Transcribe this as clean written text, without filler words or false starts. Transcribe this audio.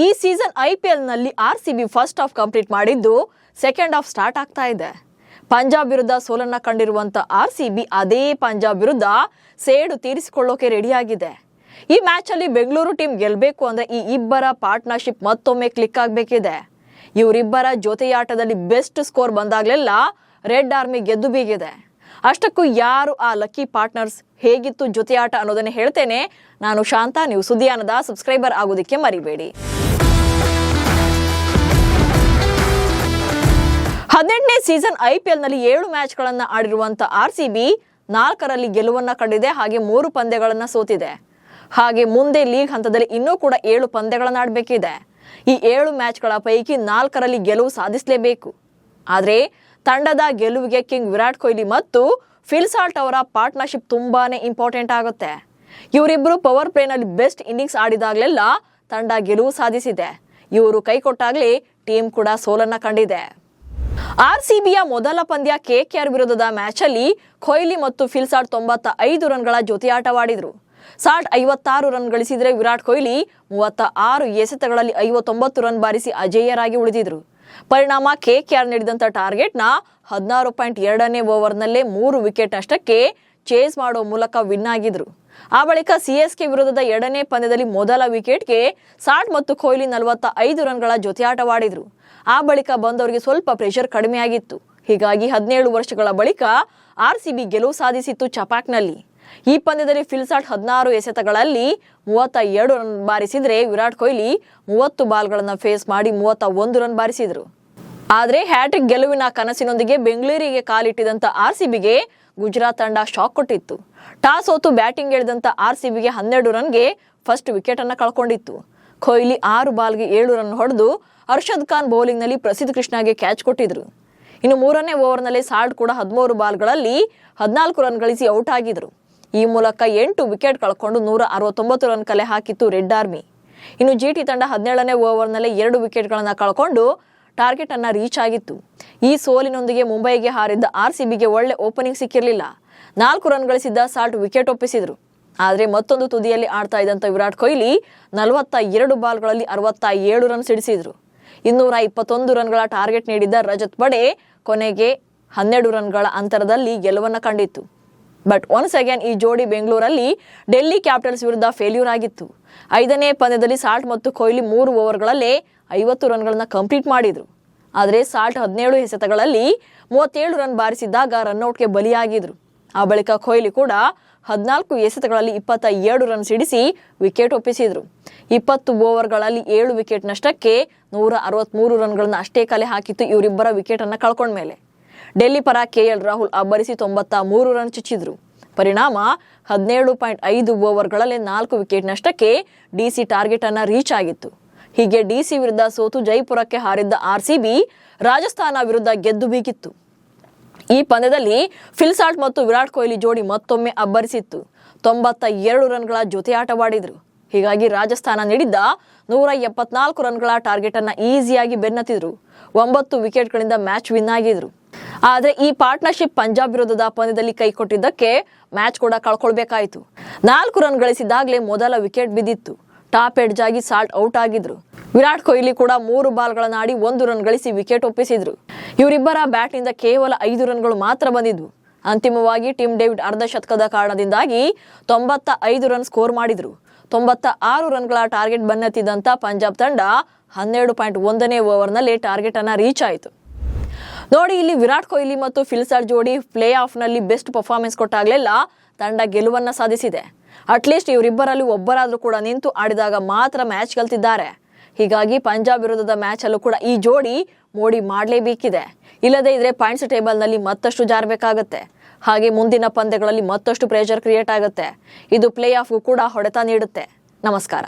ಈ season IPL ನಲ್ಲಿ RCB first half complete ಮಾಡಿದ್ದು ಸೆಕೆಂಡ್ ಹಾಫ್ ಸ್ಟಾರ್ಟ್ ಆಗ್ತಾ ಇದೆ. ಪಂಜಾಬ್ ವಿರುದ್ಧ ಸೋಲನ್ನ ಕಂಡಿರುವಂತ RCB ಅದೇ ಪಂಜಾಬ್ ವಿರುದ್ಧ ಸೇಡು ತೀರಿಸಿಕೊಳ್ಳೋಕೆ ರೆಡಿಯಾಗಿದೆ. ಈ ಮ್ಯಾಚ್ ಅಲ್ಲಿ ಬೆಂಗಳೂರು ಟೀಮ್ ಗೆಲ್ಲಬೇಕು ಅಂದ್ರೆ ಈ ಇಬ್ಬರ ಪಾರ್ಟ್ನರ್ಶಿಪ್ ಮತ್ತೊಮ್ಮೆ ಕ್ಲಿಕ್ ಆಗಬೇಕಿದೆ. ಇವರಿಬ್ಬರ ಜೊತೆಯಾಟದಲ್ಲಿ ಬೆಸ್ಟ್ ಸ್ಕೋರ್ ಬಂದಾಗಲೆಲ್ಲ ರೆಡ್ ಆರ್ಮಿ ಗೆದ್ದು ಬೀಗಿದೆ. ಅಷ್ಟಕ್ಕೂ ಯಾರು ಆ ಲಕ್ಕಿ ಪಾರ್ಟ್ನರ್ಸ್, ಹೇಗಿತ್ತು ಜೊತೆಯಾಟ ಅನ್ನೋದನ್ನೇ ಹೇಳ್ತೇನೆ. ನಾನು ಶಾಂತ, ನೀವು ಸುದ್ದಿಯಾನದ ಸಬ್ಸ್ಕ್ರೈಬರ್ ಆಗೋದಕ್ಕೆ ಮರಿಬೇಡಿ. 18ನೇ ಸೀಸನ್ IPL ನಲ್ಲಿ 7 ಮ್ಯಾಚ್ಗಳನ್ನು ಆಡಿರುವಂತ RCB 4ರಲ್ಲಿ ಗೆಲುವನ್ನ ಕಂಡಿದೆ, ಹಾಗೆ 3 ಪಂದ್ಯಗಳನ್ನ ಸೋತಿದೆ. ಹಾಗೆ ಮುಂದೆ ಲೀಗ್ ಹಂತದಲ್ಲಿ ಇನ್ನೂ ಕೂಡ 7 ಪಂದ್ಯಗಳನ್ನ ಆಡಬೇಕಿದೆ. ಈ 7 ಮ್ಯಾಚ್ಗಳ ಪೈಕಿ 4ರಲ್ಲಿ ಗೆಲುವು ಸಾಧಿಸಲೇಬೇಕು. ಆದರೆ ತಂಡದ ಗೆಲುವಿಗೆ ಕಿಂಗ್ ವಿರಾಟ್ ಕೊಹ್ಲಿ ಮತ್ತು ಫಿಲ್ ಸಾಲ್ಟ್ ಅವರ ಪಾರ್ಟ್ನರ್ಶಿಪ್ ತುಂಬಾನೇ ಇಂಪಾರ್ಟೆಂಟ್ ಆಗುತ್ತೆ. ಇವರಿಬ್ಬರು ಪವರ್ ಪ್ಲೇನಲ್ಲಿ ಬೆಸ್ಟ್ ಇನ್ನಿಂಗ್ಸ್ ಆಡಿದಾಗಲೆಲ್ಲ ತಂಡ ಗೆಲುವು ಸಾಧಿಸಿದೆ. ಇವರು ಕೈ ಕೊಟ್ಟಾಗಲೇ ಟೀಮ್ ಕೂಡ ಸೋಲನ್ನ ಕಂಡಿದೆ. RCBಯ ಮೊದಲ ಪಂದ್ಯ KKR ವಿರುದ್ಧದ ಮ್ಯಾಚ್ ಅಲ್ಲಿ ಕೊಹ್ಲಿ ಮತ್ತು ಫಿಲ್ ಸಾಲ್ಟ್ 95 ರನ್ಗಳ ಜೊತೆಯಾಟವಾಡಿದ್ರು. ಸಾಲ್ಟ್ 56 ರನ್ ಗಳಿಸಿದ್ರೆ ವಿರಾಟ್ ಕೊಹ್ಲಿ 36 ಎಸೆತಗಳಲ್ಲಿ 59 ರನ್ ಬಾರಿಸಿ ಅಜೇಯರಾಗಿ ಉಳಿದಿದ್ರು. ಪರಿಣಾಮ KKR ನೀಡಿದಂತ ಟಾರ್ಗೆಟ್ನ 16.2ನೇ ಓವರ್ನಲ್ಲೇ 3 ವಿಕೆಟ್ ನಷ್ಟಕ್ಕೆ ಚೇಸ್ ಮಾಡೋ ಮೂಲಕ ವಿನ್ ಆಗಿದ್ರು. ಆ ಬಳಿಕ CSK ವಿರುದ್ಧದ 2ನೇ ಪಂದ್ಯದಲ್ಲಿ ಮೊದಲ ವಿಕೆಟ್ಗೆ ಸಾಲ್ಟ್ ಮತ್ತು ಕೊಹ್ಲಿ 45 ರನ್ಗಳ ಜೊತೆಯಾಟವಾಡಿದ್ರು. ಆ ಬಳಿಕ ಬಂದವರಿಗೆ ಸ್ವಲ್ಪ ಪ್ರೆಷರ್ ಕಡಿಮೆಯಾಗಿತ್ತು. ಹೀಗಾಗಿ 17 ವರ್ಷಗಳ ಬಳಿಕ RCB ಗೆಲುವು ಸಾಧಿಸಿತ್ತು ಚಪಾಕ್ನಲ್ಲಿ. ಈ ಪಂದ್ಯದಲ್ಲಿ ಫಿಲ್ ಸಾಲ್ಟ್ 16 ಎಸೆತಗಳಲ್ಲಿ 32 ರನ್ ಬಾರಿಸಿದ್ರೆ ವಿರಾಟ್ ಕೊಹ್ಲಿ 30 ಬಾಲ್ಗಳನ್ನು ಫೇಸ್ ಮಾಡಿ 31 ರನ್ ಬಾರಿಸಿದ್ರು. ಆದ್ರೆ ಹ್ಯಾಟ್ರಿಕ್ ಗೆಲುವಿನ ಕನಸಿನೊಂದಿಗೆ ಬೆಂಗಳೂರಿಗೆ ಕಾಲಿಟ್ಟಿದಂತ RCBಗೆ ಗುಜರಾತ್ ತಂಡ ಶಾಕ್ ಕೊಟ್ಟಿತ್ತು. ಟಾಸ್ ಸೋತು ಬ್ಯಾಟಿಂಗ್ ಇಳಿದಂತ RCBಗೆ 12 ರನ್ಗೆ ಫಸ್ಟ್ ವಿಕೆಟ್ ಅನ್ನ ಕಳ್ಕೊಂಡಿತ್ತು. ಕೊಹ್ಲಿ 6 ಬಾಲ್ಗೆ 7 ರನ್ ಹೊಡೆದು ಅರ್ಷದ್ ಖಾನ್ ಬೌಲಿಂಗ್ ನಲ್ಲಿ ಪ್ರಸಿದ್ಧ ಕೃಷ್ಣಗೆ ಕ್ಯಾಚ್ ಕೊಟ್ಟಿದ್ರು. ಇನ್ನು 3ನೇ ಓವರ್ನಲ್ಲಿ ಸಾಲ್ಟ್ ಕೂಡ 13 ಬಾಲ್ಗಳಲ್ಲಿ 14 ರನ್ ಗಳಿಸಿ ಔಟ್ ಆಗಿದ್ರು. ಈ ಮೂಲಕ 8 ವಿಕೆಟ್ ಕಳ್ಕೊಂಡು 169 ರನ್ ಕಲೆ ಹಾಕಿತ್ತು ರೆಡ್ ಆರ್ಮಿ. ಇನ್ನು GT ತಂಡ 17ನೇ ಓವರ್ನಲ್ಲೇ 2 ವಿಕೆಟ್ಗಳನ್ನು ಕಳ್ಕೊಂಡು ಟಾರ್ಗೆಟ್ ಅನ್ನ ರೀಚ್ ಆಗಿತ್ತು. ಈ ಸೋಲಿನೊಂದಿಗೆ ಮುಂಬೈಗೆ ಹಾರಿದ್ದ RCBಗೆ ಒಳ್ಳೆ ಓಪನಿಂಗ್ ಸಿಕ್ಕಿರಲಿಲ್ಲ. 4 ರನ್ ಗಳಿಸಿದ್ದ ಸಾಲ್ಟ್ ವಿಕೆಟ್ ಒಪ್ಪಿಸಿದ್ರು. ಆದರೆ ಮತ್ತೊಂದು ತುದಿಯಲ್ಲಿ ಆಡ್ತಾ ಇದ್ದಂತ ವಿರಾಟ್ ಕೊಹ್ಲಿ 42 ಬಾಲ್ಗಳಲ್ಲಿ 67 ರನ್ ಸಿಡಿಸಿದ್ರು. 221 ರನ್ಗಳ ಟಾರ್ಗೆಟ್ ನೀಡಿದ್ದ ರಜತ್ ಪಡೆ ಕೊನೆಗೆ 12 ರನ್ಗಳ ಅಂತರದಲ್ಲಿ ಗೆಲುವನ್ನ ಕಂಡಿತ್ತು. ಬಟ್ ಒನ್ಸ್ ಅಗೇನ್ ಈ ಜೋಡಿ ಬೆಂಗಳೂರಲ್ಲಿ ಡೆಲ್ಲಿ ಕ್ಯಾಪಿಟಲ್ಸ್ ವಿರುದ್ಧ ಫೇಲ್ಯೂರ್ ಆಗಿತ್ತು. 5ನೇ ಪಂದ್ಯದಲ್ಲಿ ಸಾಲ್ಟ್ ಮತ್ತು ಕೊಹ್ಲಿ 3 ಓವರ್ಗಳಲ್ಲೇ 50 ರನ್ಗಳನ್ನ ಕಂಪ್ಲೀಟ್ ಮಾಡಿದ್ರು. ಆದರೆ ಸಾಲ್ಟ್ 17 ಎಸೆತಗಳಲ್ಲಿ 37 ರನ್ ಬಾರಿಸಿದ್ದಾಗ ರನ್ಔಟ್ಗೆ ಬಲಿಯಾಗಿದ್ರು. ಆ ಬಳಿಕ ಕೊಹ್ಲಿ ಕೂಡ 14 ಎಸೆತಗಳಲ್ಲಿ 27 ರನ್ ಸಿಡಿಸಿ ವಿಕೆಟ್ ಒಪ್ಪಿಸಿದ್ರು. 20 ಓವರ್ಗಳಲ್ಲಿ 7 ವಿಕೆಟ್ ನಷ್ಟಕ್ಕೆ 163 ರನ್ಗಳನ್ನ ಅಷ್ಟೇ ಕಲೆ ಹಾಕಿತ್ತು ಇವರಿಬ್ಬರ ವಿಕೆಟ್ ಅನ್ನ ಕಳ್ಕೊಂಡ್ಮೇಲೆ. ಡೆಲ್ಲಿ ಪರ KL ರಾಹುಲ್ ಅಬ್ಬರಿಸಿ 93 ರನ್ ಚುಚ್ಚಿದ್ರು. ಪರಿಣಾಮ 17.5 ಓವರ್ಗಳಲ್ಲೇ 4 ವಿಕೆಟ್ ನಷ್ಟಕ್ಕೆ DC ಟಾರ್ಗೆಟ್ ಅನ್ನ ರೀಚ್ ಆಗಿತ್ತು. ಹೀಗೆ DC ವಿರುದ್ಧ ಸೋತು ಜೈಪುರಕ್ಕೆ ಹಾರಿದ್ದ RCB ರಾಜಸ್ಥಾನ ವಿರುದ್ಧ ಗೆದ್ದು ಬೀಗಿತ್ತು. ಈ ಪಂದ್ಯದಲ್ಲಿ ಫಿಲ್ ಸಾಲ್ಟ್ ಮತ್ತು ವಿರಾಟ್ ಕೊಹ್ಲಿ ಜೋಡಿ ಮತ್ತೊಮ್ಮೆ ಅಬ್ಬರಿಸಿತ್ತು. 92 ರನ್ಗಳ ಜೊತೆಯಾಟವಾಡಿದ್ರು. ಹೀಗಾಗಿ ರಾಜಸ್ಥಾನ ನೀಡಿದ್ದ 174 ರನ್ಗಳ ಟಾರ್ಗೆಟ್ ಅನ್ನ ಈಸಿಯಾಗಿ ಬೆನ್ನತ್ತಿದ್ರು. 9 ವಿಕೆಟ್ಗಳಿಂದ ಮ್ಯಾಚ್ ವಿನ್ ಆಗಿದ್ರು. ಆದ್ರೆ ಈ ಪಾರ್ಟ್ನರ್ಶಿಪ್ ಪಂಜಾಬ್ ವಿರುದ್ಧದ ಪಂದ್ಯದಲ್ಲಿ ಕೈ ಕೊಟ್ಟಿದ್ದಕ್ಕೆ ಮ್ಯಾಚ್ ಕೂಡ ಕಳ್ಕೊಳ್ಬೇಕಾಯಿತು. 4 ರನ್ ಗಳಿಸಿದಾಗಲೇ ಮೊದಲ ವಿಕೆಟ್ ಬಿದ್ದಿತ್ತು. ಟಾಪ್ ಎಡ್ಜ್ ಆಗಿ ಸಾಲ್ಟ್ ಔಟ್ ಆಗಿದ್ರು. ವಿರಾಟ್ ಕೊಹ್ಲಿ ಕೂಡ 3 ಬಾಲ್ಗಳನ್ನ ಆಡಿ 1 ರನ್ ಗಳಿಸಿ ವಿಕೆಟ್ ಒಪ್ಪಿಸಿದ್ರು. ಇವರಿಬ್ಬರ ಬ್ಯಾಟ್ನಿಂದ ಕೇವಲ 5 ರನ್ಗಳು ಮಾತ್ರ ಬಂದಿದ್ವು. ಅಂತಿಮವಾಗಿ ಟಿಮ್ ಡೇವಿಡ್ ಅರ್ಧ ಶತಕದ ಕಾರಣದಿಂದಾಗಿ 95 ರನ್ ಸ್ಕೋರ್ ಮಾಡಿದ್ರು. 96 ರನ್ಗಳ ಟಾರ್ಗೆಟ್ ಬೆನ್ನತ್ತಿದ್ದಂತ ಪಂಜಾಬ್ ತಂಡ 12.1ನೇ ಓವರ್ನಲ್ಲೇ ಟಾರ್ಗೆಟ್ ಅನ್ನ ರೀಚ್ ಆಯಿತು. ನೋಡಿ, ಇಲ್ಲಿ ವಿರಾಟ್ ಕೊಹ್ಲಿ ಮತ್ತು ಫಿಲ್ ಸಾಲ್ಟ್ ಜೋಡಿ ಪ್ಲೇ ಆಫ್ ನಲ್ಲಿ ಬೆಸ್ಟ್ ಪರ್ಫಾರ್ಮೆನ್ಸ್ ಕೊಟ್ಟಾಗಲೆಲ್ಲ ತಂಡ ಗೆಲುವನ್ನ ಸಾಧಿಸಿದೆ. ಅಟ್ಲೀಸ್ಟ್ ಇವರಿಬ್ಬರಲ್ಲಿ ಒಬ್ಬರಾದ್ರೂ ಕೂಡ ನಿಂತು ಆಡಿದಾಗ ಮಾತ್ರ ಮ್ಯಾಚ್ ಗೆಲ್ತಿದ್ದಾರೆ. ಹೀಗಾಗಿ ಪಂಜಾಬ್ ವಿರುದ್ಧದ ಮ್ಯಾಚ್ ಅಲ್ಲೂ ಕೂಡ ಈ ಜೋಡಿ ಮೋಡಿ ಮಾಡಲೇಬೇಕಿದೆ. ಇಲ್ಲದೇ ಇದ್ರೆ ಪಾಯಿಂಟ್ಸ್ ಟೇಬಲ್ ನಲ್ಲಿ ಮತ್ತಷ್ಟು ಜಾರಬೇಕಾಗತ್ತೆ. ಹಾಗೆ ಮುಂದಿನ ಪಂದ್ಯಗಳಲ್ಲಿ ಮತ್ತಷ್ಟು ಪ್ರೆಷರ್ ಕ್ರಿಯೇಟ್ ಆಗುತ್ತೆ. ಇದು ಪ್ಲೇ ಆಫ್ಗೂ ಕೂಡ ಹೊಡೆತ ನೀಡುತ್ತೆ. ನಮಸ್ಕಾರ.